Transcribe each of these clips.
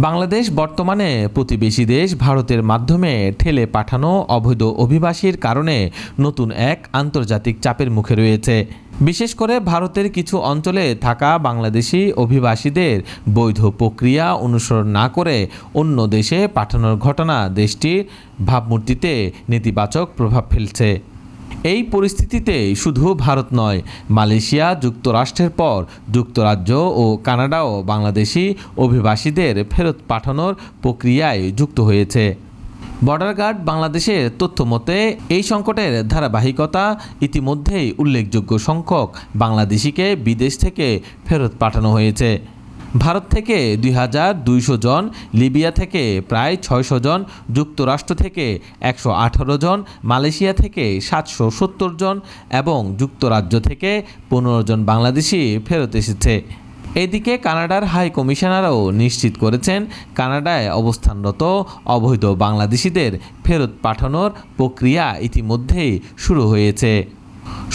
বাংলাদেশ বর্তমানে প্রতিবেশী দেশ ভারতের মাধ্যমে ঠেলে পাঠানো অবৈধ অভিবাসীর কারণে নতুন এক আন্তর্জাতিক চাপের মুখে রয়েছে। বিশেষ করে ভারতের কিছু অঞ্চলে থাকা বাংলাদেশি অভিবাসীদের বৈধ প্রক্রিয়া অনুসরণ না করে অন্য দেশে পাঠানোর ঘটনা দেশটির ভাবমূর্তিতে নেতিবাচক প্রভাব ফেলছে। এই পরিস্থিতিতে শুধু ভারত নয়, মালয়েশিয়া, যুক্তরাষ্ট্রের পর যুক্তরাজ্য ও কানাডাও বাংলাদেশি অভিবাসীদের ফেরত পাঠানোর প্রক্রিয়ায় যুক্ত হয়েছে। বর্ডার গার্ড বাংলাদেশের তথ্য মতে এই সংকটের ধারাবাহিকতা ইতিমধ্যেই উল্লেখযোগ্য সংখ্যক বাংলাদেশিকে বিদেশ থেকে ফেরত পাঠানো হয়েছে। ভারত থেকে ২,২০০ জন, লিবিয়া থেকে প্রায় ৬০০ জন, যুক্তরাষ্ট্র থেকে ১১৮ জন, মালয়েশিয়া থেকে ৭৭০ জন এবং যুক্তরাজ্য থেকে ১৫ জন বাংলাদেশি ফেরত এসেছে। এদিকে কানাডার হাই কমিশনারও নিশ্চিত করেছেন, কানাডায় অবস্থানরত অবৈধ বাংলাদেশিদের ফেরত পাঠানোর প্রক্রিয়া ইতিমধ্যেই শুরু হয়েছে।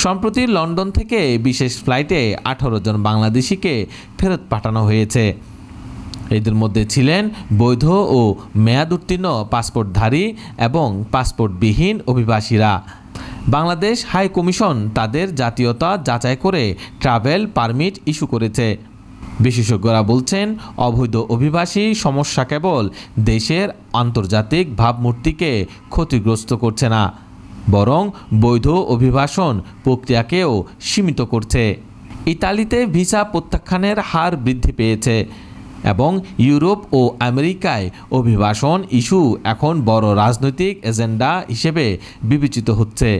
সম্প্রতি লন্ডন থেকে বিশেষ ফ্লাইটে ১৮ জন বাংলাদেশিকে ফেরত পাঠানো হয়েছে। এদের মধ্যে ছিলেন বৈধ ও মেয়াদ উত্তীর্ণ পাসপোর্টধারী এবং পাসপোর্টবিহীন অভিবাসীরা। বাংলাদেশ হাই কমিশন তাদের জাতীয়তা যাচাই করে ট্রাভেল পারমিট ইস্যু করেছে। বিশেষজ্ঞরা বলছেন, অবৈধ অভিবাসী সমস্যা কেবল দেশের আন্তর্জাতিক ভাবমূর্তিকে ক্ষতিগ্রস্ত করছে না, বরং বৈধ অভিবাসন প্রক্রিয়াকেও সীমিত করছে। ইতালিতে ভিসা প্রত্যাখ্যানের হার বৃদ্ধি পেয়েছে এবং ইউরোপ ও আমেরিকায় অভিবাসন ইস্যু এখন বড় রাজনৈতিক এজেন্ডা হিসেবে বিবেচিত হচ্ছে।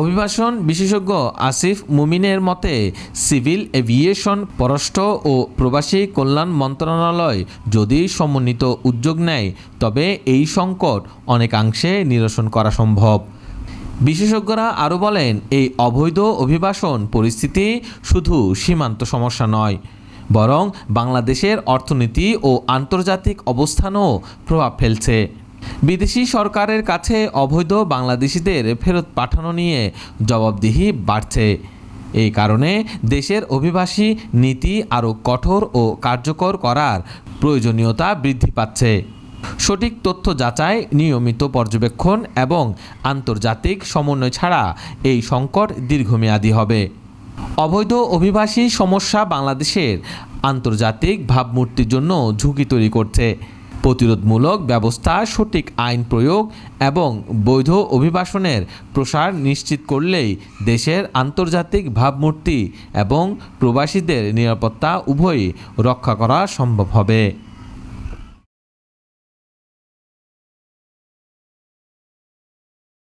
অভিবাসন বিশেষজ্ঞ আসিফ মুমিনের মতে, সিভিল এভিয়েশন, পররাষ্ট্র ও প্রবাসী কল্যাণ মন্ত্রণালয় যদি সমন্বিত উদ্যোগ নেয় তবে এই সংকট অনেকাংশে নিরসন করা সম্ভব। বিশেষজ্ঞরা আরও বলেন, এই অবৈধ অভিবাসন পরিস্থিতি শুধু সীমান্ত সমস্যা নয়, বরং বাংলাদেশের অর্থনীতি ও আন্তর্জাতিক অবস্থানও প্রভাব ফেলছে। বিদেশি সরকারের কাছে অবৈধ বাংলাদেশিদের ফেরত পাঠানো নিয়ে জবাবদিহি বাড়ছে। এই কারণে দেশের অভিবাসী নীতি আরও কঠোর ও কার্যকর করার প্রয়োজনীয়তা বৃদ্ধি পাচ্ছে। সঠিক তথ্য যাচাই, নিয়মিত পর্যবেক্ষণ এবং আন্তর্জাতিক সমন্বয় ছাড়া এই সংকট দীর্ঘমেয়াদী হবে। অবৈধ অভিবাসী সমস্যা বাংলাদেশের আন্তর্জাতিক ভাবমূর্তির জন্য ঝুঁকি তৈরি করছে। প্রতিরোধমূলক ব্যবস্থা, সঠিক আইন প্রয়োগ এবং বৈধ অভিবাসনের প্রসার নিশ্চিত করলেই দেশের আন্তর্জাতিক ভাবমূর্তি এবং প্রবাসীদের নিরাপত্তা উভয়ই রক্ষা করা সম্ভব হবে।